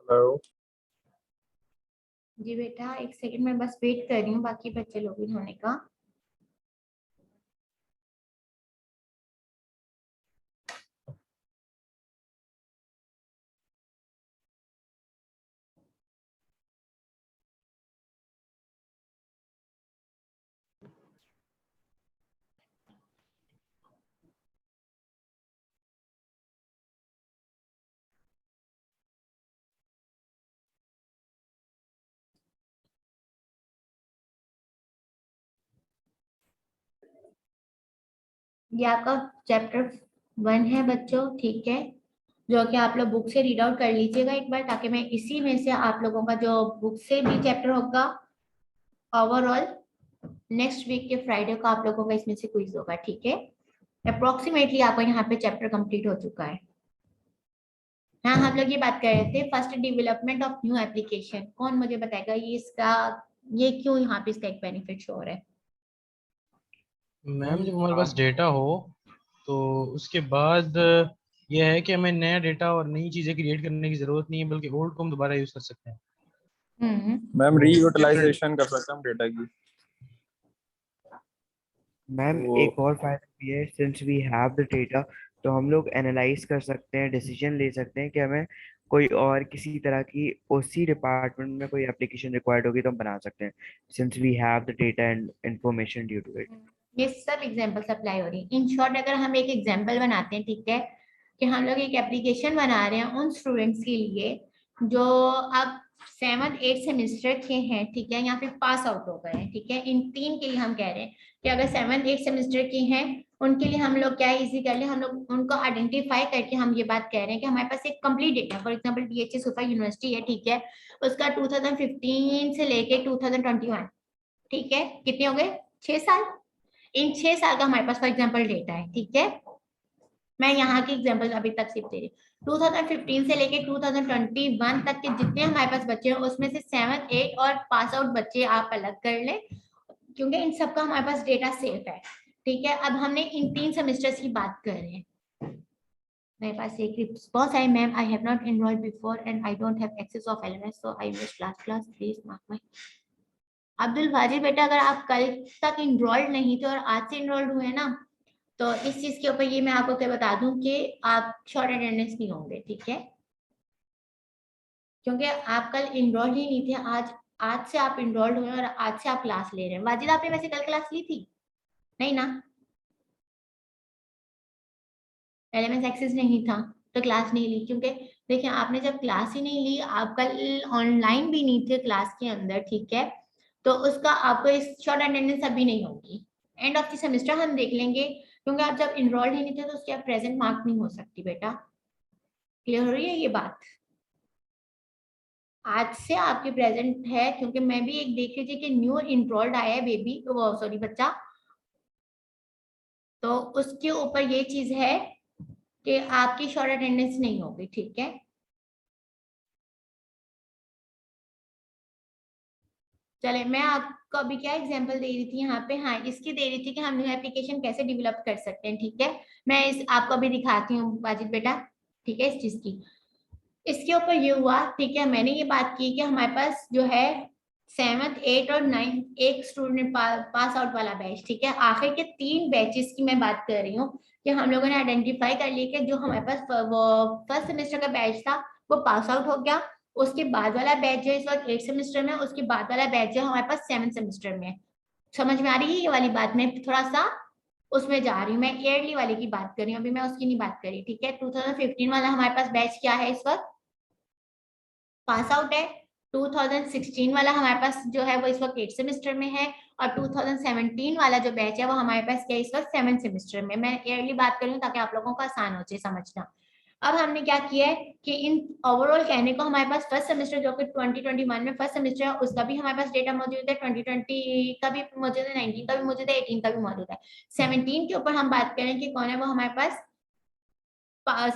Hello जी बेटा, एक second में बस वेट कर रही हूँ बाकी बच्चे लोग इन होने का। ये आपका चैप्टर 1 है बच्चों, ठीक है, जो कि आप लोग बुक से रीड आउट कर लीजिएगा एक बार, ताकि मैं इसी में से आप लोगों का जो बुक से भी चैप्टर होगा ओवरऑल नेक्स्ट वीक के फ्राइडे को आप लोगों का इसमें से क्विज होगा, ठीक है। अप्रोक्सीमेटली आपका यहाँ पे चैप्टर कंप्लीट हो चुका है। हाँ, हम लोग ये बात कर रहे थे first development of new application. कौन मुझे बताएगा ये क्यों यहाँ पे इसका एक बेनिफिट शो हो रहा है? मैम जब हमारे पास डेटा हो तो उसके बाद यह है कि हमें नया डेटा और नई चीजें क्रिएट करने की जरूरत नहीं है, बल्कि ओल्ड को हम दोबारा यूज कर सकते हैं। मैम रीयूटिलाइजेशन कर सकते हैं हम डेटा की। मैम एक और फायदा भी है, since we have the data तो हम लोग एनालाइज कर सकते हैं, डिसीजन ले सकते हैं कि हमें कोई और किसी तरह की उसी डिपार्टमेंट में कोई एप्लीकेशन रिक्वायर्ड होगी तो हम बना सकते हैं, since we have the data and information due to it. ये सब एग्जांपल्स अप्लाई हो रही है। इन शॉर्ट अगर हम एक एग्जांपल बनाते हैं, ठीक है, कि हम लोग एक एप्लीकेशन बना रहे हैं उन स्टूडेंट्स के लिए जो अब 7th 8th सेमेस्टर के हैं, ठीक है, या फिर पास आउट हो गए हैं, ठीक है। इन तीन के लिए हम कह रहे हैं कि अगर 7th 8th सेमेस्टर के हैं उनके लिए हम लोग क्या इजी कर ले, हम लोग उनको आइडेंटिफाई करके हम ये बात कह रहे हैं कि हमारे पास एक complete data, for example DHA Supa university है, ठीक है, उसका 2015 से लेके 2021, ठीक है, कितने हो गए, 6 साल। इन 6 साल का हमारे पास फॉर एग्जाम्पल डेटा है, ठीक है। मैं यहाँ की एग्जाम्पल अभी तक सिर्फ दे रही हूँ। 2015 से लेके 2021 तक के जितने हमारे पास बच्चे हैं उसमें से 7th 8th और पास आउट बच्चे आप अलग कर लें, क्योंकि इन सबका हमारे पास डेटा सेफ है, ठीक है। अब हमने इन 3 सेमेस्टर्स की बात कर रहे हैं। मेरे पास एक रिस्पॉन्स है, ma'am I have not enrolled before and I don't have access of LMS so I miss class please mark my. Abdul Wajid बेटा, अगर आप कल तक इनरोल्ड नहीं थे और आज से इनरोल्ड हुए ना, तो इस चीज के ऊपर ये मैं आपको क्या बता दूं कि आप शॉर्ट अटेंडेंस नहीं होंगे, ठीक है, क्योंकि आप कल इनरोल्ड ही नहीं थे। आज से आप इनरोल्ड हुए और आज से आप क्लास ले रहे हैं। वाजिद, आपने वैसे कल क्लास ली थी नहीं ना? एलएमएस एक्सेस नहीं था तो क्लास नहीं ली, क्योंकि देखिए आपने जब क्लास ही नहीं ली, आप कल ऑनलाइन भी नहीं थे क्लास के अंदर, ठीक है, तो उसका आपको इस शॉर्ट अटेंडेंस अभी नहीं होगी। एंड ऑफ द सेमेस्टर हम देख लेंगे, क्योंकि आप जब इनरोल्ड ही नहीं थे तो उसकी आप प्रेजेंट मार्क नहीं हो सकती बेटा। क्लियर हो रही है ये बात? आज से आपकी प्रेजेंट है, क्योंकि मैं भी एक देख रही थी कि न्यू इनरोल्ड आया है बेबी, सॉरी बच्चा, तो उसके ऊपर ये चीज है कि आपकी शॉर्ट अटेंडेंस नहीं होगी, ठीक है। चले, मैं आपको अभी क्या एग्जांपल दे रही थी यहाँ पे, हाँ इसकी दे रही थी कि हम न्यू एप्लीकेशन कैसे डेवलप कर सकते हैं, ठीक है। मैं इस आपको अभी दिखाती हूँ वाजिद बेटा, ठीक है, इस चीज की। इसके ऊपर ये हुआ, ठीक है, मैंने ये बात की कि हमारे पास जो है 7th 8th और 9th एक स्टूडेंट पास आउट वाला बैच, ठीक है। आखिर के 3 बैचेस की मैं बात कर रही हूँ कि हम लोगों ने आइडेंटिफाई कर लिया कि जो हमारे पास वो फर्स्ट सेमेस्टर का बैच था वो पास आउट हो गया। उसके बाद वाला बैच जो इस वक्त 8th सेमेस्टर में, उसके बाद वाला बैच जो हमारे पास 7th सेमेस्टर में। समझ में आ रही है ये वाली बात? मैं थोड़ा सा उसमें जा रही हूँ, मैं ईयरली वाले की बात कर रही हूँ, अभी मैं उसकी नहीं बात कर रही, ठीक है। 2015 वाला हमारे पास बैच क्या है इस वक्त, पास आउट है। 2016 वाला हमारे पास जो है वो इस वक्त 8 सेमेस्टर में है, और 2017 वाला जो बैच है वो हमारे पास क्या इस वक्त 7 सेमेस्टर में। मैं क्लियरली बात करूँ ताकि आप लोगों को आसान हो जाए समझना। अब हमने क्या किया है कि इन ओवरऑल कहने को हमारे पास फर्स्ट सेमेस्टर जो कि 2021 में फर्स्ट सेमेस्टर है उसका भी हमारे पास डेटा मौजूद है, 2020 का भी मौजूद है, 19 का भी मौजूद है, 18 का भी मौजूद है। 17 के ऊपर हम बात करें कि कौन है, वो हमारे पास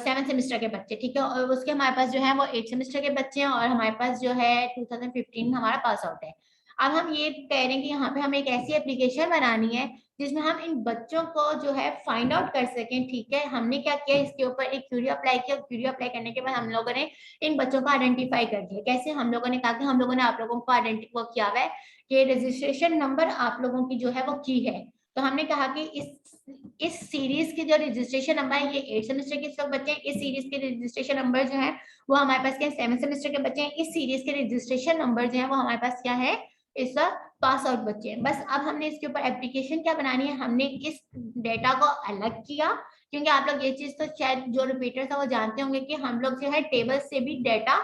7 सेमेस्टर के बच्चे, ठीक है, और उसके हमारे पास जो है वो 8 सेमेस्टर के बच्चे हैं, और हमारे पास जो है 2015 हमारा पास आउट है। अब हम ये कह रहे हैं कि यहाँ पे हमें एक ऐसी एप्लीकेशन बनानी है जिसमें हम इन बच्चों को जो है फाइंड आउट कर सकें, ठीक है। हमने क्या किया, इसके ऊपर एक क्यूरी अप्लाई किया, क्यूरी अप्लाई करने के बाद हम लोगों ने इन बच्चों को आइडेंटिफाई कर दिया। कैसे, हम लोगों ने कहा कि हम लोगों ने आप लोगों को आइडेंटिफाई किया हुआ है कि रजिस्ट्रेशन नंबर आप लोगों की जो है वो की है। तो हमने कहा कि इस सीरीज के जो रजिस्ट्रेशन नंबर है ये 8 सेमेस्टर के सब बच्चे हैं, इस सीरीज के रजिस्ट्रेशन नंबर जो है वो हमारे पास क्या 7 सेमेस्टर के बच्चे हैं, इस सीरीज के रजिस्ट्रेशन नंबर जो है वो हमारे पास क्या है इस पास आउट बच्चे हैं। बस अब हमने इसके ऊपर एप्लीकेशन क्या बनानी है, हमने इस डेटा को अलग किया, क्योंकि आप लोग ये चीज तो शायद जो रिपीटर था वो जानते होंगे कि हम लोग जो है टेबल से भी डेटा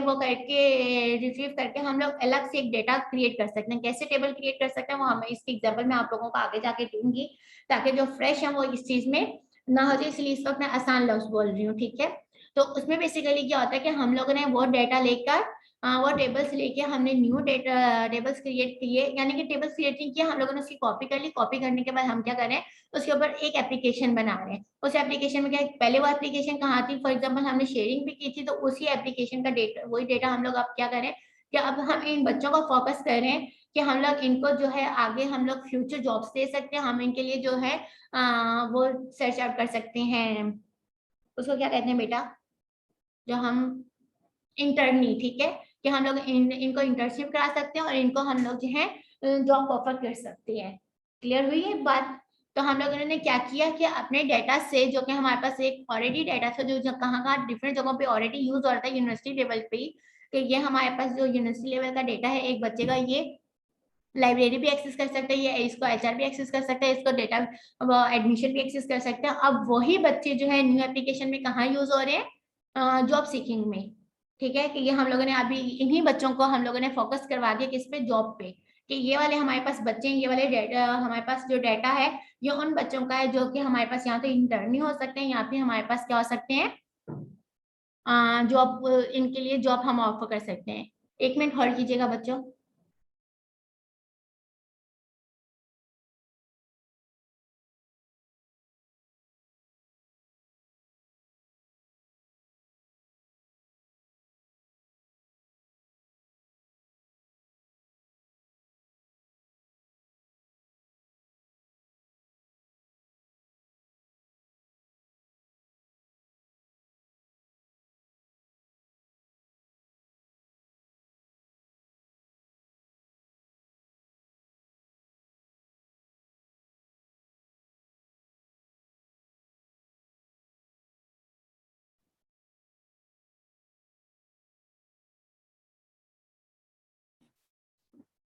वो करके रिट्रीव करके हम लोग अलग से एक डेटा क्रिएट कर सकते हैं। कैसे टेबल क्रिएट कर सकते हैं वो हम इसके एग्जांपल में आप लोगों को आगे जाके दूंगी, ताकि जो फ्रेश है वो इस चीज में ना हो जाए, इसलिए इस वक्त मैं आसान लफ्ज बोल रही हूँ, ठीक है। तो उसमें बेसिकली क्या होता है कि हम लोगों ने वो डेटा लेकर वो टेबल्स लेके हमने न्यू डेटा टेबल्स क्रिएट किए, यानी कि टेबल्स क्रिएट नहीं किया हम लोगों ने, उसकी कॉपी कर ली। कॉपी करने के बाद हम क्या करें, उसके ऊपर एक एप्लीकेशन बना रहे हैं। उस एप्लीकेशन में क्या, पहले वो एप्लीकेशन कहाँ थी, फॉर एग्जांपल हमने शेयरिंग भी की थी, तो उसी एप्लीकेशन का डेटा वही डेटा हम लोग अब क्या करें कि अब हम इन बच्चों को फोकस कर रहे हैं कि हम लोग इनको जो है आगे हम लोग फ्यूचर जॉब्स दे सकते हैं, हम इनके लिए जो है वो सर्च आउट कर सकते हैं, उसको क्या कहते हैं बेटा, जो हम इंटर्नी, ठीक है, कि हम लोग इनको इंटर्नशिप करा सकते हैं और इनको हम लोग जो है जॉब ऑफर कर सकते हैं। क्लियर हुई है बात। तो हम लोगों ने क्या किया कि अपने डेटा से, जो कि हमारे पास एक ऑलरेडी डेटा था जो कहाँ कहाँ डिफरेंट जगहों पे ऑलरेडी यूज हो रहा था यूनिवर्सिटी लेवल पे, कि ये हमारे पास जो यूनिवर्सिटी लेवल का डेटा है एक बच्चे का, ये लाइब्रेरी भी एक्सेस कर सकते हैं, ये इसको एचआर भी एक्सेस कर सकते हैं, इसको डेटा एडमिशन भी एक्सेस कर सकते हैं। अब वही बच्चे जो है न्यू एप्लीकेशन में कहाँ यूज हो रहे हैं, जॉब सीकिंग में, ठीक है, कि ये हम लोगों ने अभी इन्हीं बच्चों को हम लोगों ने फोकस करवा दिया किस पे, जॉब पे, कि ये वाले हमारे पास बच्चे हैं, ये वाले हमारे पास जो डेटा है ये उन बच्चों का है जो कि हमारे पास यहाँ तो इंटर्न हो सकते हैं, यहाँ पे हमारे पास क्या हो सकते हैं, जॉब, इनके लिए जॉब हम ऑफर कर सकते हैं। 1 मिनट होल्ड कीजिएगा बच्चों।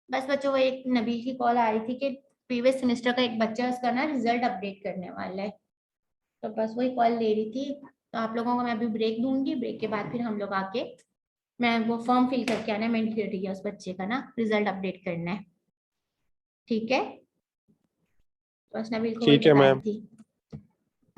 बस बच्चों, वो एक नबी की कॉल आ रही थी कि प्रीवियस सेमेस्टर का एक बच्चा है, उसका ना रिजल्ट अपडेट करने वाला है, तो बस वही कॉल ले रही थी। तो आप लोगों को मैं अभी ब्रेक दूंगी, ब्रेक के बाद फिर हम लोग आके मैं वो फॉर्म फिल करके आना है, मैंडेटरी है उस बच्चे का ना, रिजल्ट अपडेट करना है, ठीक है। बस नबील को वही ठीक है बता रही मैम। थी।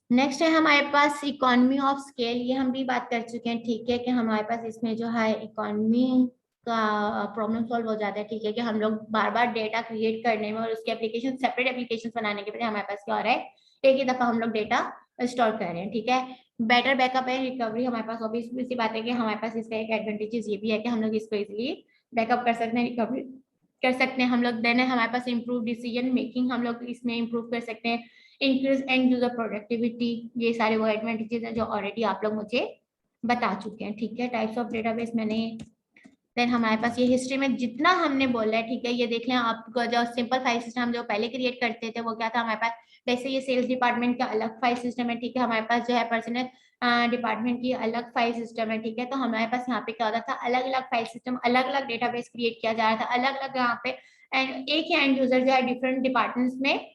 नेक्स्ट है हमारे पास इकोनॉमी ऑफ स्केल, ये हम भी बात कर चुके हैं, ठीक है, कि हमारे पास इसमें जो है इकोनॉमी का प्रॉब्लम सॉल्व हो जाता है, ठीक है, कि हम लोग बार बार डेटा क्रिएट करने में और उसके एप्लीकेशन सेपरेट एप्लीकेशन बनाने के बजाय हमारे पास क्या हो रहा है, एक ही दफा हम लोग डेटा स्टोर कर रहे हैं, ठीक है। बेटर बैकअप है रिकवरी हमारे पास, ऑब्वियसली सी बात है कि हमारे पास इसका एक एडवांटेजेस ये भी है कि हम लोग इसको इजिली बैकअप कर सकते हैं, रिकवरी कर सकते हैं हम लोग। देन हमारे पास इंप्रूव डिसीजन मेकिंग, हम लोग इसमें इंप्रूव कर सकते हैं, इंक्रीज एंड यूजर प्रोडक्टिविटी, ये सारे वो एडवांटेजेस हैं जो ऑलरेडी आप लोग मुझे बता चुके हैं, ठीक है। टाइप्स ऑफ डेटाबेस मैंने, देन हमारे पास ये हिस्ट्री में जितना हमने बोला है, ठीक है, ये देख लें आपको, जो सिंपल फाइल सिस्टम हम जो पहले क्रिएट करते थे वो क्या था हमारे पास, वैसे ये सेल्स डिपार्टमेंट का अलग फाइल सिस्टम है, ठीक है, हमारे पास जो है पर्सनल डिपार्टमेंट की अलग फाइल सिस्टम है, ठीक है। तो हमारे पास यहाँ पे क्या होता था, अलग अलग फाइल सिस्टम, अलग अलग डेटाबेस क्रिएट किया जा रहा था, अलग अलग यहाँ पे, एंड एक ही एंड यूजर जो है डिफरेंट डिपार्टमेंट्स में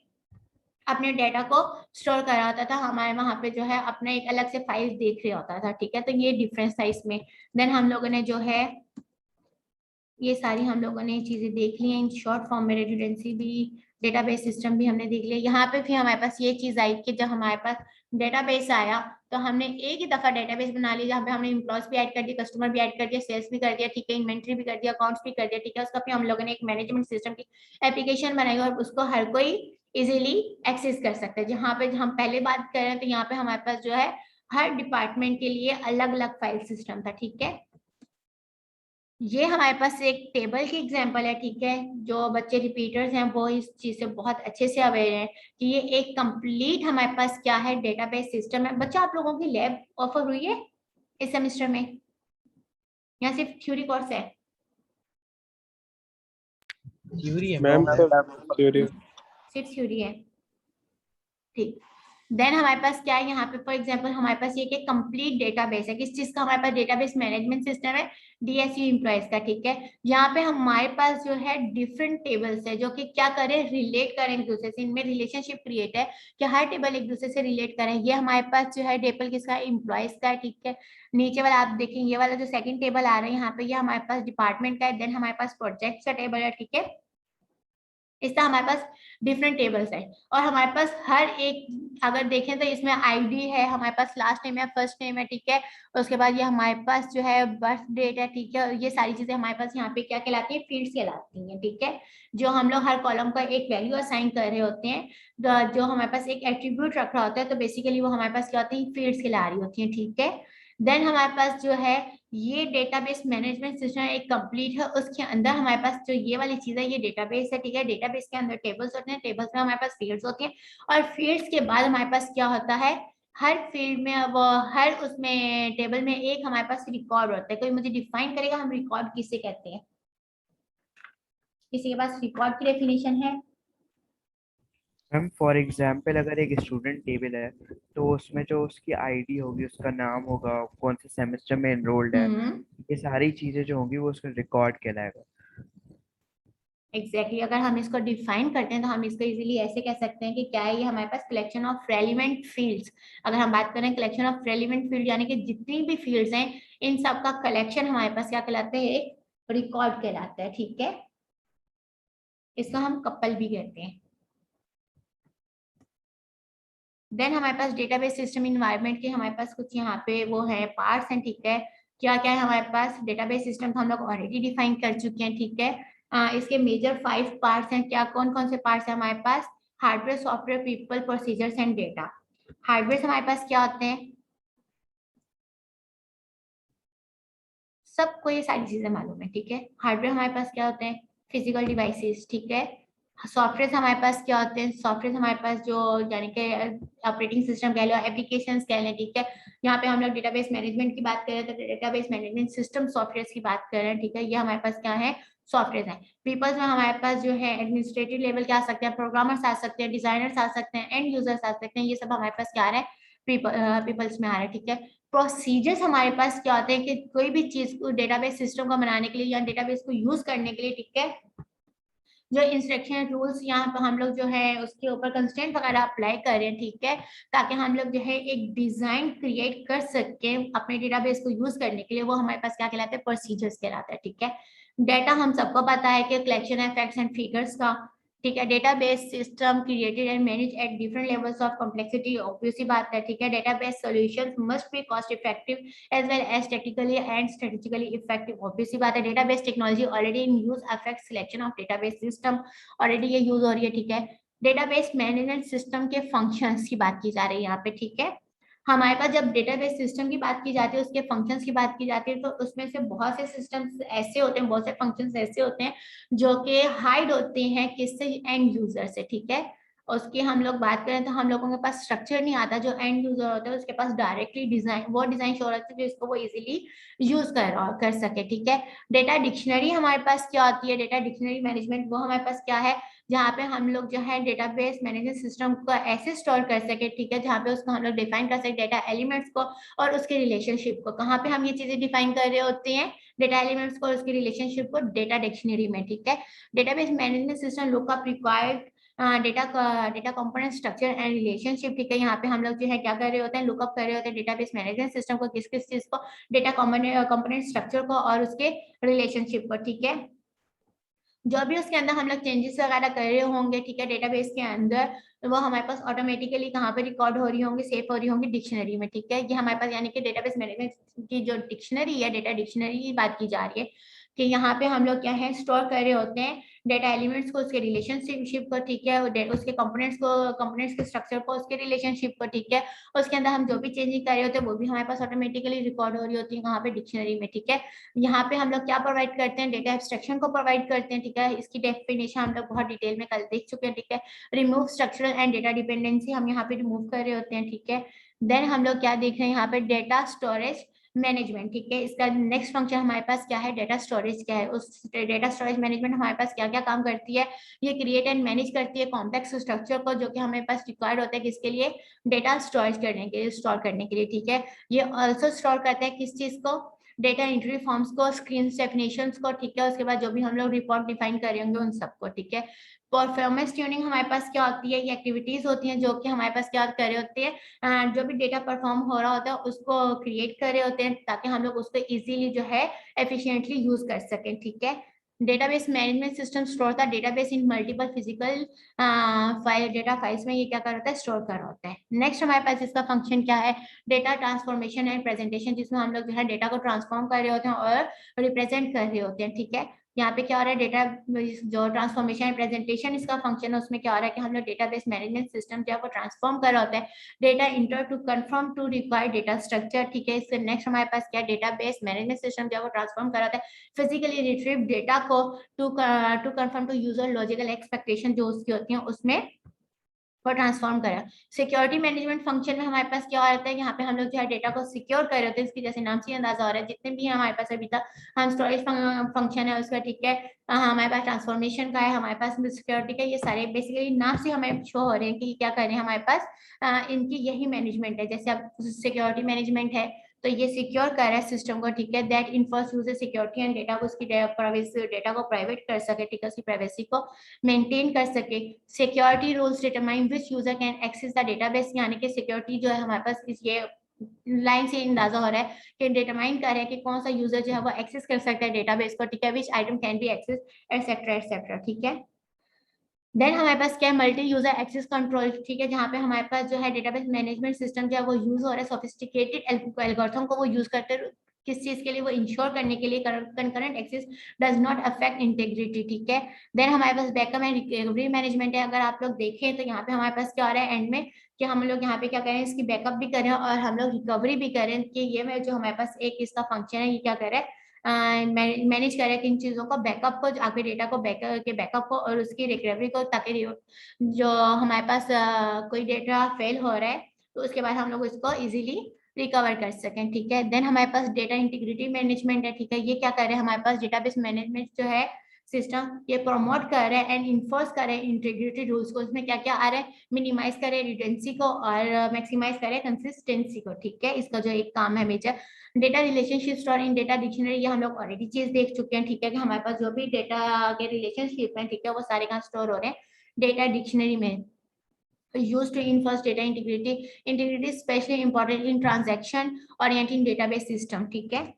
अपने डेटा को स्टोर करा होता था, हमारे वहां पे जो है अपना एक अलग से फाइल देख रहा होता था, ठीक है। तो ये डिफरेंस था इसमें। देन हम लोगों ने जो है ये सारी हम लोगों ने चीजें देख ली हैं। इन शॉर्ट फॉर्म में रेजिडेंसी भी, डेटाबेस सिस्टम भी हमने देख लिया। यहाँ पे भी हमारे पास ये चीज आई कि जब हमारे पास डेटाबेस आया तो हमने एक ही दफा डेटाबेस बना लिया, जहाँ पे हमने एम्प्लॉयज भी ऐड कर दिया, कस्टमर भी ऐड कर दिया, सेल्स भी कर दिया, ठीक है, इन्वेंट्री भी कर दिया, अकाउंट्स भी कर दिया, ठीक है। उसका फिर हम लोगों ने एक मैनेजमेंट सिस्टम की एप्लीकेशन बनाई और उसको हर कोई इजीली एक्सेस कर सकता है। जहाँ पे हम पहले बात कर रहे हैं तो यहाँ पे हमारे पास जो है हर डिपार्टमेंट के लिए अलग अलग फाइल सिस्टम था, ठीक है। ये हमारे पास एक टेबल की एग्जांपल है, ठीक है। जो बच्चे रिपीटर्स हैं वो इस चीज से बहुत अच्छे से अवेयर हैं कि ये एक कंप्लीट हमारे पास क्या है, डेटाबेस सिस्टम है। बच्चा आप लोगों की लैब ऑफर हुई है इस सेमेस्टर में या सिर्फ थ्योरी कोर्स है? थ्योरी है मैम मैम। थ्योरी सिर्फ थ्योरी है, ठीक। देन हमारे पास क्या है यहाँ पे, फॉर एग्जांपल हमारे पास ये कंप्लीट डेटाबेस है। किस चीज का? हमारे पास डेटाबेस मैनेजमेंट सिस्टम है, डीएसयू एम्प्लॉयज का, ठीक है। यहाँ पे हमारे पास जो है डिफरेंट टेबल्स है जो कि क्या करें, रिलेट करें एक दूसरे से। इनमें रिलेशनशिप क्रिएट है कि हर टेबल एक दूसरे से रिलेट करें। ये हमारे पास जो है टेबल किसका है, एम्प्लॉयज का है, ठीक है। नीचे वाला आप देखेंगे, ये वाला जो सेकंड टेबल आ रहा है यहाँ पे, ये हमारे पास डिपार्टमेंट का है। देन हमारे पास प्रोजेक्ट का टेबल है, ठीक है। इसका हमारे पास डिफरेंट टेबल्स है और हमारे पास हर एक अगर देखें तो इसमें आईडी है, हमारे पास लास्ट नेम है, फर्स्ट नेम है, ठीक है। उसके बाद ये हमारे पास जो है बर्थ डेट है, ठीक है। ये सारी चीजें हमारे पास यहाँ पे क्या कहलाती है, फील्ड्स कहलाती हैं, ठीक है। जो हम लोग हर कॉलम का एक वैल्यू असाइन कर रहे होते हैं, जो हमारे पास एक एट्रीब्यूट रख रहा होता है, तो बेसिकली वो हमारे पास क्या होती है, फील्ड्स कहला रही होती है, ठीक है। देन हमारे पास जो है ये डेटाबेस मैनेजमेंट सिस्टम एक कंप्लीट है। उसके अंदर हमारे पास जो ये वाली चीज है ये डेटाबेस है, ठीक है। डेटाबेस के अंदर टेबल्स होते हैं, टेबल्स में हमारे पास फील्ड्स होती हैं और फील्ड्स के बाद हमारे पास क्या होता है, हर फील्ड में वो हर उसमें टेबल में एक हमारे पास रिकॉर्ड होता है। कोई मुझे डिफाइन करेगा हम रिकॉर्ड किसे कहते हैं? किसी के पास रिकॉर्ड की डेफिनेशन है? मैम फॉर एग्जाम्पल अगर एक स्टूडेंट टेबल है तो उसमें जो उसकी आईडी होगी, उसका नाम होगा, कौन से सेमेस्टर में एनरोल्ड है, ये सारी चीजें जो होंगी वो उसका रिकॉर्ड कहलाएगा। एग्जैक्टली अगर हम इसको डिफाइन करते हैं तो हम इसको इजीली ऐसे कह सकते हैं कि क्या है, ये हमारे पास कलेक्शन ऑफ रेलिवेंट फील्ड्स। अगर हम बात करें कलेक्शन ऑफ रेलिवेंट फील्ड यानी कि जितनी भी फील्ड्स हैं इन सब का कलेक्शन हमारे पास क्या कहलाते हैं, एक रिकॉर्ड कहलाता है, ठीक है। इसको हम कपल भी कहते हैं। देन हमारे पास डेटाबेस सिस्टम इन्वायरमेंट के हमारे पास कुछ यहाँ पे वो है पार्ट्स हैं, ठीक है। क्या क्या है हमारे पास, डेटाबेस सिस्टम हम लोग ऑलरेडी डिफाइन कर चुके हैं, ठीक है। इसके मेजर 5 पार्ट्स हैं। क्या कौन कौन से पार्ट्स हैं हमारे पास? Hardware, software, people, procedures and data. Hardware हमारे पास क्या होते हैं, सबको ये सारी चीजें मालूम है, ठीक है। हार्डवेयर हमारे पास क्या होते हैं, फिजिकल डिवाइसेस, ठीक है। सॉफ्टवेयर हमारे पास क्या होते हैं, सॉफ्टवेयर हमारे पास जो यानी कि ऑपरेटिंग सिस्टम कह लो, एप्लीकेशंस कह लें, ठीक है। यहाँ पे हम लोग डेटाबेस मैनेजमेंट की बात करें तो डेटाबेस मैनेजमेंट सिस्टम सॉफ्टवेयर की बात कर रहे हैं, ठीक है। ये हमारे पास क्या है, सॉफ्टवेयर है। पीपल्स में हमारे पास जो है एडमिनिस्ट्रेटिव लेवल के आ सकते हैं, प्रोग्रामर्स आ सकते हैं, डिजाइनर्स आ सकते हैं, एंड यूजर्स आ सकते हैं। ये सब हमारे पास क्या आ रहा है, पीपल्स में आ रहा है, ठीक है। प्रोसीजर्स हमारे पास क्या होते हैं कि कोई भी चीज को डेटाबेस सिस्टम को बनाने के लिए या डेटाबेस को यूज करने के लिए, ठीक है, जो इंस्ट्रक्शन रूल्स यहाँ पे हम लोग जो है उसके ऊपर कंस्ट्रेंट वगैरह अप्लाई कर रहे हैं, ठीक है, ताकि हम लोग जो है एक डिजाइन क्रिएट कर सके अपने डेटाबेस को यूज करने के लिए। वो हमारे पास क्या कहलाते हैं, प्रोसीजर्स कहलाता है, ठीक है। डेटा हम सबको पता है कि कलेक्शन है फैक्ट्स एंड फिगर्स का, ठीक है। Database system created and manage at different levels of complexity, obviously बात है, ठीक है। Database solutions must be cost effective as well as technically and strategically effective, obviously बात है। Database technology already in use affect selection of database system, already ये use हो रही है, ठीक है। डेटाबेस मैनेजमेंट सिस्टम के फंक्शंस की बात की जा रही है यहाँ पे, ठीक है। हमारे पास जब डेटाबेस सिस्टम की बात की जाती है, उसके फंक्शंस की बात की जाती है, तो उसमें से बहुत से सिस्टम्स ऐसे होते हैं, बहुत से फंक्शंस ऐसे होते हैं जो कि हाइड होते हैं किससे, एंड यूजर से, ठीक है। उसकी हम लोग बात करें तो हम लोगों के पास स्ट्रक्चर नहीं आता, जो एंड यूजर होता है उसके पास डायरेक्टली डिजाइन वो डिजाइन शो रहता है जिसको वो इजीली यूज कर सके, ठीक है। डेटा डिक्शनरी हमारे पास क्या होती है, डेटा डिक्शनरी मैनेजमेंट वो हमारे पास क्या है, जहाँ पे हम लोग जो है डेटाबेस मैनेजमेंट सिस्टम को ऐसे स्टोर कर सके, ठीक है, जहाँ पे उसको हम लोग डिफाइन कर सके डेटा एलिमेंट्स को और उसके रिलेशनशिप को। कहाँ पे हम ये चीजें डिफाइन कर रहे होते हैं, डेटा एलिमेंट्स को और उसके रिलेशनशिप को, डेटा डिक्शनरी में, ठीक है। Database management system look up required data component structure and relationship, ठीक है। यहाँ पे हम लोग जो है क्या कर रहे होते हैं, लुकअप कर रहे होते हैं डेटाबेस मैनेजमेंट सिस्टम को, किस किस चीज को, डेटा कंपोनेंट स्ट्रक्चर को और उसके रिलेशनशिप को, ठीक है। जो भी उसके अंदर हम लोग चेंजेस वगैरह कर रहे होंगे, ठीक है, डेटाबेस के अंदर, तो वो हमारे पास ऑटोमेटिकली कहाँ पे रिकॉर्ड हो रही होंगी, सेव हो रही होंगी, डिक्शनरी में, ठीक है। ये हमारे पास यानी कि डेटाबेस मैनेजमेंट की जो डिक्शनरी है, डेटा डिक्शनरी की बात की जा रही है कि यहाँ पे हम लोग क्या है स्टोर कर रहे होते हैं डेटा एलिमेंट्स को, उसके रिलेशनशिप को, ठीक है, उसके कंपोनेंट्स को, कंपोनेंट्स के स्ट्रक्चर को, उसके रिलेशनशिप को, ठीक है। उसके अंदर हम जो भी चेंजिंग कर रहे होते हैं वो भी हमारे पास ऑटोमेटिकली रिकॉर्ड हो रही होती है, वहाँ पे डिक्शनरी में, ठीक है। यहाँ पे हम लोग क्या प्रोवाइड करते हैं, डेटा एब्स्ट्रैक्शन को प्रोवाइड करते हैं, ठीक है। इसकी डेफिनेशन हम लोग बहुत डिटेल में कल देख चुके हैं, ठीक है। Remove structural and data dependency हम यहाँ पे रिमूव कर रहे होते हैं, ठीक है। देन हम लोग क्या देख रहे हैं यहाँ पे, डेटा स्टोरेज मैनेजमेंट, ठीक है। इसका नेक्स्ट फंक्शन हमारे पास क्या है, डेटा स्टोरेज क्या है, उस डेटा स्टोरेज मैनेजमेंट हमारे पास क्या क्या काम करती है, ये क्रिएट एंड मैनेज करती है कॉम्प्लेक्स स्ट्रक्चर को, जो कि हमारे पास रिक्वायर्ड होता है किसके लिए, डेटा स्टोरेज करने के लिए, स्टोर करने के लिए, ठीक है। ये ऑल्सो स्टोर करते हैं किस चीज को, डेटा एंट्री फॉर्म्स को, स्क्रीन डेफिनेशंस को, ठीक है। उसके बाद जो भी हम लोग रिपोर्ट डिफाइन करेंगे उन सबको, ठीक है। परफॉर्मेंस ट्यूनिंग हमारे पास क्या होती है, ये एक्टिविटीज होती हैं जो कि हमारे पास क्या कर रहे होते हैं, जो भी डेटा परफॉर्म हो रहा होता है उसको क्रिएट कर रहे होते हैं ताकि हम लोग उसको इजीली जो है एफिशिएंटली यूज कर सकें, ठीक है। डेटाबेस मैनेजमेंट सिस्टम स्टोर था डेटाबेस इन multiple physical file, data files में ये क्या कर होता है, स्टोर कर होता है। नेक्स्ट हमारे पास इसका फंक्शन क्या है, डेटा ट्रांसफॉर्मेशन एंड प्रेजेंटेशन, जिसमें हम लोग जो है डेटा को ट्रांसफॉर्म कर रहे होते हैं और रिप्रेजेंट कर रहे होते हैं, ठीक है। यहाँ पे क्या हो रहा है, डेटा जो ट्रांसफॉर्मेशन एंड प्रेजेंटेशन इसका फंक्शन है, उसमें क्या हो रहा है कि हम लोग डेटाबेस मैनेजमेंट सिस्टम जो है वो ट्रांसफॉर्म कर रहा होता है data enter to confirm to required data structure, ठीक है। इससे नेक्स्ट हमारे पास क्या, डेटाबेस मैनेजमेंट सिस्टम जो है वो ट्रांसफॉर्म कर रहा होता है फिजिकली रिट्रीव डेटा को to confirm to user logical expectation जो उसकी होती है उसमें को ट्रांसफॉर्म करा। सिक्योरिटी मैनेजमेंट फंक्शन में हमारे पास क्या होता है, यहाँ पे हम लोग जो है डेटा को सिक्योर कर रहे होते हैं, इसकी जैसे नाम से अंदाजा हो रहा है, जितने भी हमारे पास अभी तक हम स्टोरेज फंक्शन है उसका, ठीक है, हमारे पास ट्रांसफॉर्मेशन का है, हमारे पास सिक्योरिटी का, ये सारे बेसिकली नाम से हमें शो हो रहे हैं कि क्या कर रहे हैं हमारे पास, इनकी यही मैनेजमेंट है। जैसे अब सिक्योरिटी मैनेजमेंट है तो ये सिक्योर कर रहा है सिस्टम को, ठीक है। That enforce user security and data को, उसकी प्राइवेसी, डेटा को प्राइवेट कर सके, ठीक है, उसकी प्राइवेसी को मेंटेन कर सके। Security rules determine which user can access the database, यानी कि सिक्योरिटी जो है हमारे पास इस ये लाइन से अंदाजा हो रहा है कि डिटरमाइन कर रहे हैं कि कौन सा यूजर जो है वो एक्सेस कर सकता है डेटाबेस को, ठीक है, which item can be access etcetera, ठीक है। देन हमारे पास क्या है, मल्टी यूजर एक्सेस कंट्रोल, ठीक है, जहाँ पे हमारे पास जो है डेटाबेस मैनेजमेंट सिस्टम जो है वो यूज हो रहा है सोफिस्टिकेटेड एल्गोरिथम को वो यूज करते हैं किस चीज के लिए, वो इंश्योर करने के लिए concurrent access does not affect integrity, ठीक है। देन हमारे पास बैकअप एंड रिकवरी मैनेजमेंट है। अगर आप लोग देखें तो यहाँ पे हमारे पास क्या हो रहा है एंड में कि हम लोग यहाँ पे क्या करें, इसकी बैकअप भी करें और हम लोग रिकवरी भी करें कि ये जो हमारे पास एक इसका फंक्शन है ये क्या करे, मैनेज करें किन चीजों को, बैकअप को, आपके डेटा को बैकअप को और उसकी रिकवरी को, ताकि जो हमारे पास कोई डेटा फेल हो रहा है तो उसके बाद हम लोग इसको इजीली रिकवर कर सकें, ठीक है। देन हमारे पास डेटा इंटीग्रिटी मैनेजमेंट है, ठीक है। ये क्या कर रहे हैं, हमारे पास डेटाबेस मैनेजमेंट जो है सिस्टम ये प्रमोट कर रहे हैं एंड इन्फोर्स कर रहे हैं इंटीग्रिटी रूल्स को। इसमें क्या क्या आ रहा है, मिनिमाइज करें रिडेंसी को और मैक्सिमाइज करें कंसिस्टेंसी को, ठीक है। इसका जो एक काम है major data relationship store in data dictionary, ये हम लोग ऑलरेडी चीज देख चुके हैं, ठीक है, कि हमारे पास जो भी डेटा के रिलेशनशिप है, ठीक है, वो सारे कहाँ स्टोर हो रहे हैं, डेटा डिक्शनरी में। Used to enforce data integrity is especially important in transaction oriented database system, ठीक है।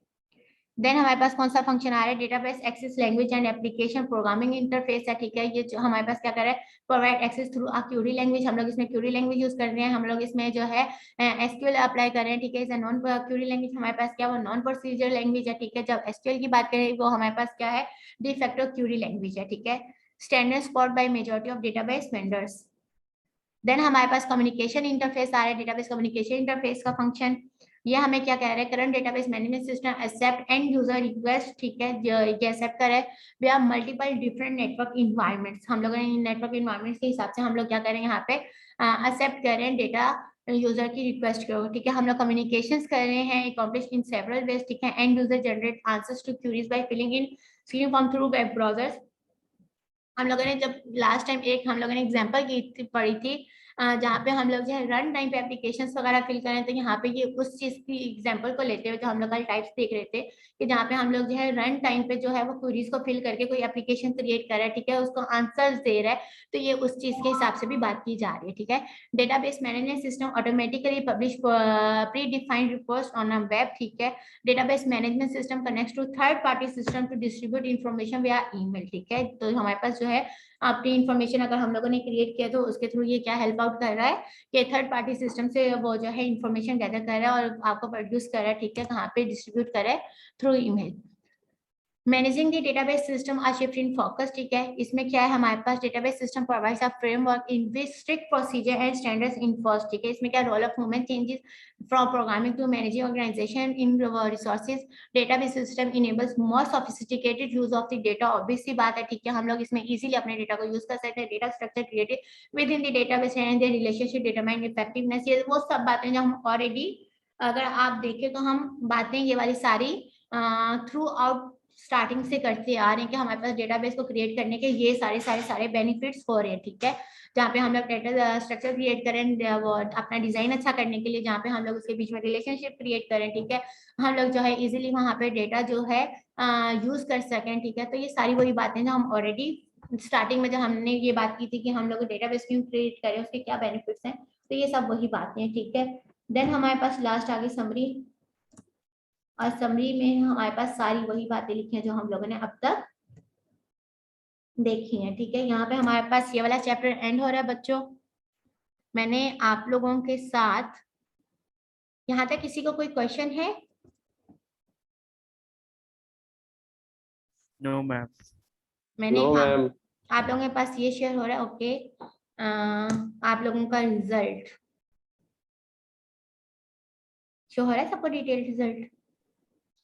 देन हमारे पास कौन सा फंक्शन आ रहा है, database access language and application programming interface है, ठीक है। ये जो हमारे पास क्या कर रहा है, provide access through a query language, हम लोग इसमें क्यूरी लैंग्वेज यूज कर रहे हैं, हम लोग इसमें जो है एसक्यूएल अप्लाई कर रहे हैं, ठीक है। Is a non Curie language, हमारे पास क्या वो नॉन प्रोसीजर लैंग्वेज है, ठीक है। जब एसक्यूएल की बात करें वो हमारे पास क्या है, de facto क्यूरी लैंग्वेज है, ठीक है। Standard spot by majority of database vendors. Then हमारे पास कम्युनिकेशन इंटरफेस आ रहा है, डेटाबेस कम्युनिकेशन इंटरफेस का फंक्शन ये हमें क्या कह रहा है, current database management system accept end user request, ठीक है, ये एक्सेप्ट करे we are multiple different network environments, हम लोगों ने नेटवर्क इन्वायरमेंट्स के हिसाब से हम लोग क्या करें यहाँ पे एक्सेप्ट करें डेटा यूजर की रिक्वेस्ट करो, ठीक है। हम लोग कम्युनिकेशंस कर रहे हैं अकॉम्प्लिश इन सेवरल वेज, ठीक है। End user generate answers to queries by filling form through web browsers. हम लोगों ने जब लास्ट टाइम एक हम लोगों ने एग्जांपल की पढ़ी थी जहाँ पे हम लोग जो है रन टाइम पे एप्लीकेशंस वगैरह फिल करें, तो यहाँ पे ये उस चीज की एग्जांपल को लेते हुए जो हम लोग कल टाइप्स देख रहे थे कि जहाँ पे हम लोग जो है रन टाइम पे जो है वो क्वेरीज को फिल करके कोई एप्लीकेशन क्रिएट कर रहा है, ठीक है, उसको आंसर्स दे रहा है, तो ये उस चीज के हिसाब से भी बात की जा रही है, ठीक है। Database management system automatically publish predefined reports on a web, ठीक है। Database management system connects to third party system to distribute information via email, ठीक है। तो हमारे पास जो है अपनी इंफॉर्मेशन अगर हम लोगों ने क्रिएट किया तो उसके थ्रू ये क्या हेल्प आउट कर रहा है कि थर्ड पार्टी सिस्टम से वो जो है इंफॉर्मेशन गैदर कर रहा है और आपको प्रोड्यूस कर रहा है, ठीक है, कहाँ पे डिस्ट्रीब्यूट कर रहा है, through email. Managing the database system are shift in focus, ठीक है। इसमें क्या है, हमारे पास database system provides a framework in which strict procedure and standards enforced, ठीक है। इसमें क्या role of human changes from programming to managing organization in resources. Database system enables more sophisticated use of the data, obvious सी बात है, ठीक है, हम लोग इसमें इजीली अपने डेटा को यूज कर सकते हैं। Data structure created with in the database and their relationship determine effectiveness, ये वो सब बातें जो हम ऑलरेडी अगर आप देखें तो हम बातें ये वाली सारी थ्रू आउट स्टार्टिंग से करते आ रहे हैं कि हमारे पास डेटाबेस को क्रिएट करने के ये सारे बेनिफिट्स हो रहे हैं, ठीक है। जहाँ पे हम लोग डेटा स्ट्रक्चर क्रिएट करें वो अपना डिजाइन अच्छा करने के लिए, जहाँ पे हम लोग उसके बीच में रिलेशनशिप क्रिएट करें, ठीक है, हम लोग जो है इजीली वहाँ पे डेटा जो है यूज कर सकें, ठीक है। तो ये सारी वही बातें जो हम ऑलरेडी स्टार्टिंग में जब हमने ये बात की थी कि हम लोग डेटाबेस क्यों क्रिएट करें, उसके क्या बेनिफिट्स हैं, तो ये सब वही बातें हैं, ठीक है। देन हमारे पास लास्ट आ गई समरी, और समरी में हमारे पास सारी वही बातें लिखी हैं जो हम लोगों ने अब तक देखी हैं, ठीक है। यहाँ पे हमारे पास ये वाला चैप्टर एंड हो रहा है बच्चों। मैंने आप लोगों के साथ यहाँ तक किसी को कोई क्वेश्चन है? No ma'am. मैंने नो मैम। आप लोगों के पास ये शेयर हो रहा है, ओके। आप लोगों का रिजल्ट शो हो रहा है सबको, डिटेल रिजल्ट?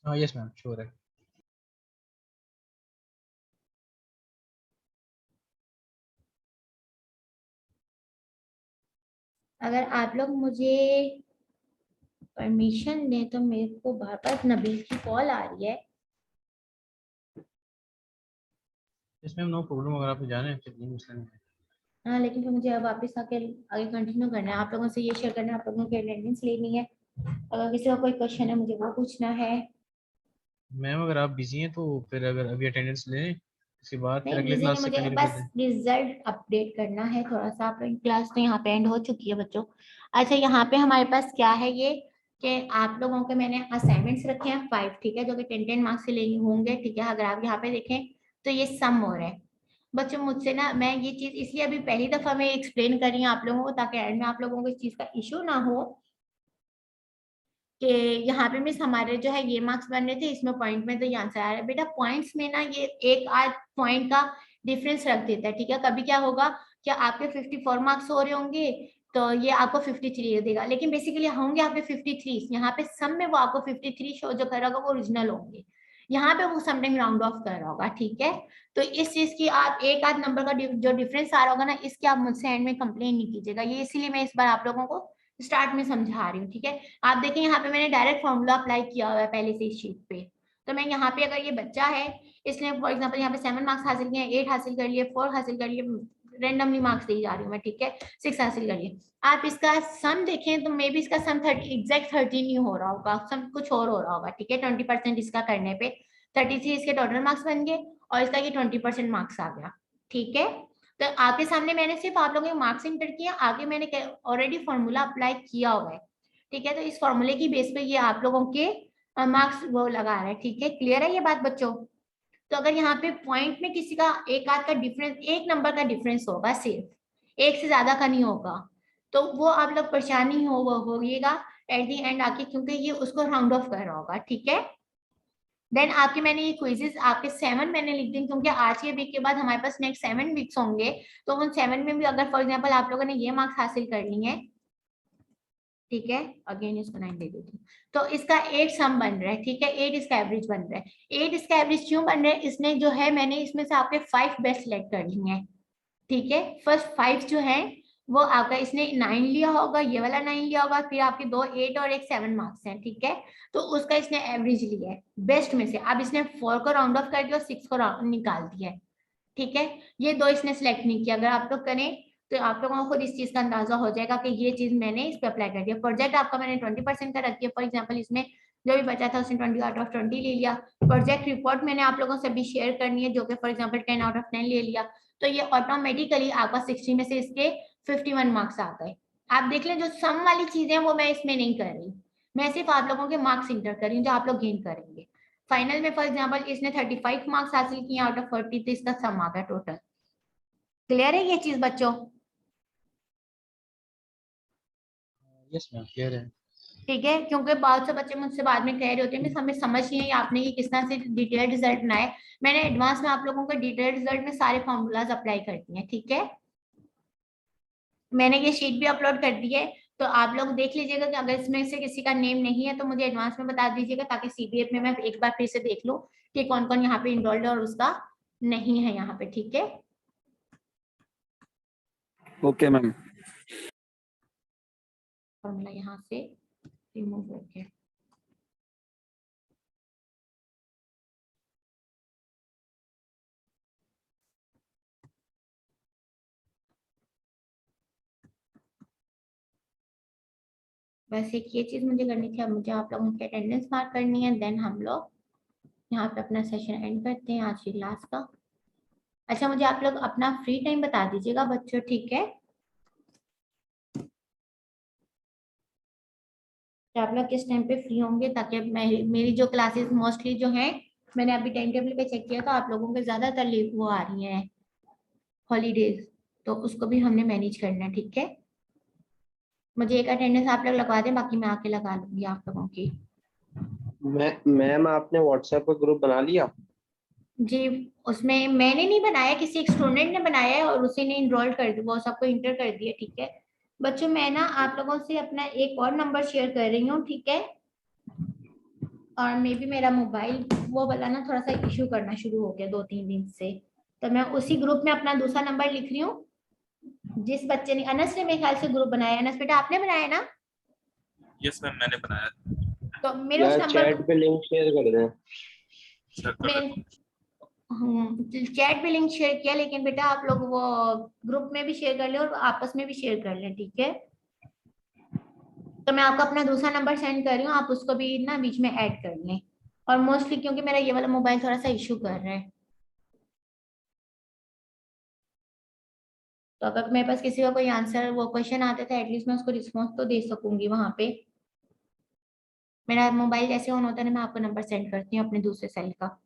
हाँ यस मैम, श्योर है। अगर आप लोग मुझे परमिशन दें तो मेरे को बार बार नबील की कॉल आ रही है। इसमें नो प्रॉब्लम, अगर आप जाने फिर नहीं मसला नहीं है। हाँ, लेकिन फिर मुझे अब वापस आके आगे कंटिन्यू करना है, आप लोगों से ये शेयर करना है, आप लोगों की अटेंडेंस लेनी है, अगर किसी का कोई क्वेश्चन है मुझे वो पूछना है। मैम अगर आप बिजी हैं तो फिर अगर अभी अटेंडेंस लें, उसके बाद फिर नहीं अगले बिजी नहीं, क्लास से मुझे कंटिन्यू बस करते हैं। रिजल्ट अपडेट करना है थोड़ा सा। आप लोग क्लास तो यहाँ पे एंड हो चुकी है बच्चों। अच्छा, यहाँ पे हमारे पास क्या है ये कि आप लोगों के मैंने असाइनमेंट्स रखे हैं 5, ठीक है, जो कि 10 मार्क्स से लेने होंगे, ठीक है। अगर आप यहाँ पे देखें तो ये सम हो रहा है बच्चों। मुझसे ना, मैं ये चीज इसलिए अभी पहली दफा मैं एक्सप्लेन कर रही हूँ आप लोगों को, ताकि एंड में आप लोगों को इस चीज का इशू ना हो कि यहाँ पे मिस हमारे जो है ये मार्क्स बन रहे थे, इसमें पॉइंट में तो ये आंसर आ रहा है। बेटा पॉइंट्स में ना ये एक आध पॉइंट का डिफरेंस रख देता है, ठीक है। कभी क्या होगा कि आपके 54 मार्क्स हो रहे होंगे तो ये आपको 53 देगा, लेकिन बेसिकली होंगे आपके 53, यहाँ पे सम में वो आपको 53 शो जो कर रहा होगा वो ओरिजिनल होंगे, यहाँ पे वो समटाइम राउंड ऑफ कर रहा होगा, ठीक है। तो इस चीज की आप एक आध नंबर का जो डिफरेंस आ रहा होगा ना, इसके आप मुझसे एंड में कंप्लेन नहीं कीजिएगा, ये इसीलिए मैं इस बार आप लोगों को स्टार्ट में समझा रही हूँ, ठीक है। आप देखिए यहाँ पे मैंने डायरेक्ट फॉर्मूला अप्लाई किया हुआ है पहले से इस शीट पे। तो मैं यहाँ पे अगर ये बच्चा है, इसने फॉर एग्जांपल यहाँ पे 7 मार्क्स हासिल किए, 8 हासिल कर लिए, 4 हासिल कर लिए, रेंडमली मार्क्स दी जा रही हूँ मैं, ठीक है, 6 हासिल कर लिए। आप इसका सम देखें तो मे बी इसका सम 30 एग्जैक्ट 13 नहीं हो रहा होगा, सम कुछ और हो रहा होगा, ठीक है। 20% इसका करने पे 33 इसके टोटल मार्क्स बन गए और इसका ये 20% मार्क्स आ गया, ठीक है। तो आपके सामने मैंने सिर्फ आप लोगों के मार्क्स इंटर किया, आगे मैंने ऑलरेडी फॉर्मूला अप्लाई किया हुआ है, ठीक है। तो इस फॉर्मूले की बेस पे ये आप लोगों के मार्क्स वो लगा रहा है, ठीक है। क्लियर है ये बात बच्चों? तो अगर यहाँ पे पॉइंट में किसी का एक आध का डिफरेंस, एक नंबर का डिफरेंस होगा, सिर्फ एक से ज्यादा का नहीं होगा, तो वो आप लोग परेशानी होइएगा एट दी एंड आके, क्योंकि ये उसको राउंड ऑफ कर रहा होगा, ठीक है। देन आपके मैंने ये क्विजेस आपके 7 मैंने लिख दी, क्योंकि आज के वीक के बाद हमारे पास नेक्स्ट 7 वीक्स होंगे, तो उन 7 में भी अगर फॉर एग्जांपल आप लोगों ने ये मार्क्स हासिल कर लिए, ठीक है, अगेन इसको 9 दे देती हूँ, तो इसका 8 सम बन रहा है, ठीक है, 8 इसका एवरेज बन रहा है। 8 इसका एवरेज क्यों बन रहा है, इसने जो है मैंने इसमें से आपके 5 बेस्ट सिलेक्ट कर लिए हैं, ठीक है। फर्स्ट 5 जो है वो आपका, इसने 9 लिया होगा, ये वाला 9 लिया होगा, फिर आपके 2 8 और एक 7 मार्क्स हैं, ठीक है। तो उसका इसने एवरेज लिया है बेस्ट में से। अब इसने 4 को राउंड ऑफ कर दिया और 6 को निकाल दिया है, ठीक है। ये 2 इसने सिलेक्ट नहीं किया। अगर आप लोग करें तो आप लोगों को खुद इस चीज का अंदाजा हो जाएगा कि ये चीज मैंने इस पे अप्लाई कर दिया। प्रोजेक्ट आपका मैंने 20% का रख दिया, फॉर एग्जाम्पल इसमें जो भी बचा था उसने 20/20 ले लिया। प्रोजेक्ट रिपोर्ट मैंने आप लोगों से भी शेयर करनी है, जो कि फॉर एग्जाम्पल 10/10 ले लिया, तो ये ऑटोमेटिकली आपका 60 में से इसके 51 मार्क्स आ गए। आप देख लें, जो सम वाली चीजें हैं वो मैं इसमें नहीं कर रही, मैं सिर्फ आप लोगों के मार्क्स इंटर कर रही हूँ जो आप लोग गेन करेंगे फाइनल में। फॉर एग्जाम्पल इसने 35 मार्क्स हासिल किए आउट ऑफ 40, तो इसका सम आ गया टोटल। क्लियर है ये चीज बच्चों? यस मैम क्लियर है। ठीक है, क्योंकि बहुत से बच्चे मुझसे बाद में कह रहे होते हैं मिस हमें समझ नहीं है आपने ये किस तरह से डिटेल रिजल्ट बनाए। मैंने एडवांस में आप लोगों को डिटेल रिजल्ट में सारे फॉर्मूलाज अप्लाई कर दिए हैं, ठीक है। मैंने ये शीट भी अपलोड कर दी है, तो आप लोग देख लीजिएगा कि अगर इसमें से किसी का नेम नहीं है तो मुझे एडवांस में बता दीजिएगा, ताकि सीबीएफ में मैं एक बार फिर से देख लूं कि कौन कौन यहाँ पे इनरोल्ड है और उसका नहीं है यहाँ पे, ठीक है। Okay ma'am. फॉर्मूला यहाँ से रिमूव हो गया। बस एक ये चीज मुझे करनी थी, अब मुझे आप लोगों की अटेंडेंस मार्क करनी है, देन हम लोग यहाँ पे अपना सेशन एंड करते हैं आज की क्लास का। अच्छा, मुझे आप लोग अपना फ्री टाइम बता दीजिएगा बच्चों, ठीक है। तो आप लोग किस टाइम पे फ्री होंगे, ताकि मेरी जो क्लासेस मोस्टली जो हैं, मैंने अभी टाइम टेबल पे चेक किया तो आप लोगों के ज्यादातर लीव वो आ रही हैं हॉलीडेज, तो उसको भी हमने मैनेज करना है, ठीक है। मुझे एक अटेंडेंस आप लोग लगा दें, बाकी मैं आके लगा लूंगी आप लोगों की। मैम आपने व्हाट्सएप का ग्रुप बना लिया? जी, उसमें मैंने नहीं बनाया, किसी एक स्टूडेंट ने बनाया है और उसी ने इनरोल कर दिया, वो सबको इंटर कर दिया, ठीक है। बच्चों मैं ना आप लोगों से अपना एक और नंबर शेयर कर रही हूँ, ठीक है। और मे भी मेरा मोबाइल वो वाला ना थोड़ा सा इशू करना शुरू हो गया 2-3 दिन से, तो मैं उसी ग्रुप में अपना दूसरा नंबर लिख रही हूँ। जिस बच्चे ने, अनस ने मेरे ख्याल से ग्रुप बनाया, अनस बेटा आपने बनाया ना? यस मैम मैंने बनाया। तो मेरे उस यार नंबर चैट पे लिंक शेयर कर दें। में चैट पे लिंक शेयर किया, लेकिन बेटा आप लोग वो ग्रुप में भी शेयर कर लें और आपस में भी शेयर कर लें, ठीक है। तो मैं आपको अपना दूसरा नंबर सेंड कर रही हूँ, आप उसको भी ना बीच में ऐड कर लें। और मोस्टली क्योंकि मेरा ये वाला मोबाइल थोड़ा सा इशू कर रहा है, तो अगर मेरे पास किसी का कोई आंसर वो क्वेश्चन आते थे एटलीस्ट मैं उसको रिस्पॉन्स तो दे सकूंगी वहां पे। मेरा मोबाइल जैसे ऑन होता है ना, मैं आपको नंबर सेंड करती हूँ अपने दूसरे सेल का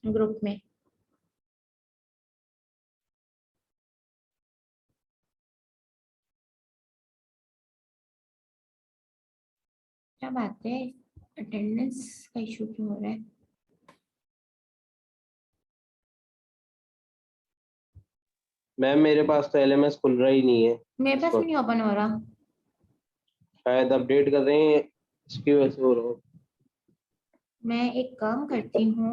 ग्रुप में। क्या बात है, अटेंडेंस का इशू क्यों हो रहा है? मैम मेरे पास तो एलएमएस खुल रहा ही नहीं है मेरे इस पास भी वक्त। नहीं ओपन हो रहा। शायद अपडेट कर रहे हैं इसकी वजह से हो रहा हो। मैं एक काम करती हूँ,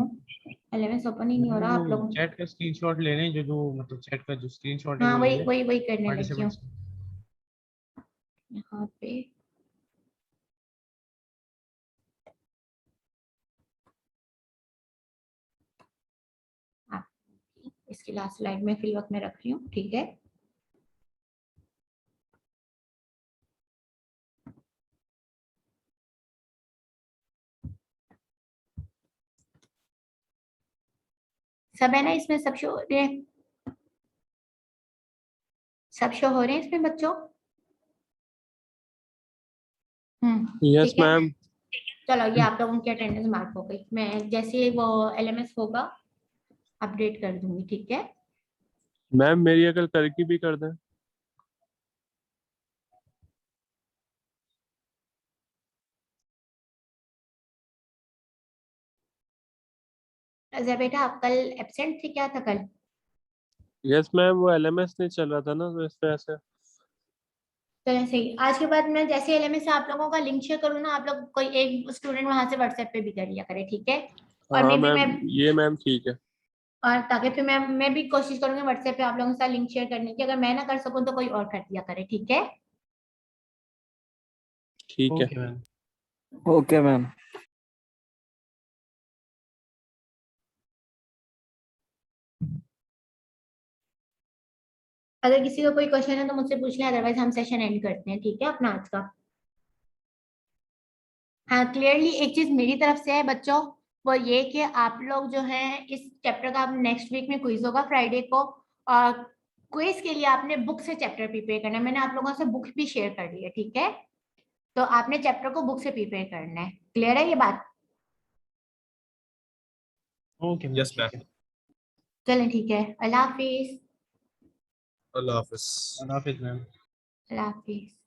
एलएमएस ओपन ही नहीं हो रहा आप लोगों। चैट का स्क्रीनशॉट ले लें, जो मतलब चैट का जो स्क्रीनशॉट है हाँ वो ले वही लें वही वही करने लगी हूँ पार्टिसिपेंट्स। यहाँ पे। हाँ, इसकी लास्ट स्लाइड में फिल वक्त में रख रही हूँ, ठीक है। सब है ना इसमें, सब शो हो रहे हैं, सब शो हो रहे हैं इसमें बच्चों? यस ठीक है। मैम। चलो ये आप लोगों की अटेंडेंस मार्क हो गई, मैं जैसे वो एलएमएस होगा अपडेट कर दूंगी, ठीक है। मैम मेरी अकल करके भी कर दें। अजय बेटा आप कल एब्सेंट थे क्या था कल? यस मैम वो एलएमएस नहीं चल रहा था ना, तो इस वजह से। चलो सही, आज के बाद मैं जैसे एलएमएस से आप लोगों का लिंक शेयर करूँ ना, आप लोग कोई एक स्टूडेंट वहां से व्हाट्सएप पे भी कर लिया करे, ठीक है। और हाँ मे बी मैं, मैम, ये मैम ठीक है। और ताकि फिर मैं भी कोशिश करूंगी व्हाट्सएप पे आप लोगों के साथ लिंक शेयर करने की, अगर मैं ना कर सकूं तो कोई और कर दिया करे, ठीक है। ठीक है। Okay ma'am. Okay ma'am. अगर किसी का कोई क्वेश्चन है तो मुझसे पूछ लें, अदरवाइज हम सेशन एंड करते हैं, ठीक है अपना आज का। हाँ, क्लियरली एक चीज मेरी तरफ से है बच्चों, वो ये कि आप लोग जो है इस चैप्टर का नेक्स्ट वीक में क्विज होगा फ्राइडे को, और क्विज के लिए आपने बुक से चैप्टर प्रिपेयर करना है। मैंने आप लोगों से बुक भी शेयर कर दी है, ठीक है, तो आपने चैप्टर को बुक से प्रिपेयर करना है। क्लियर है ये बात? Okay Yes, ma'am. चलें ठीक है, अल्लाह हाफिज। Allah Hafiz. अल्लाह हाफिज मैम। अल्लाह हाफिज।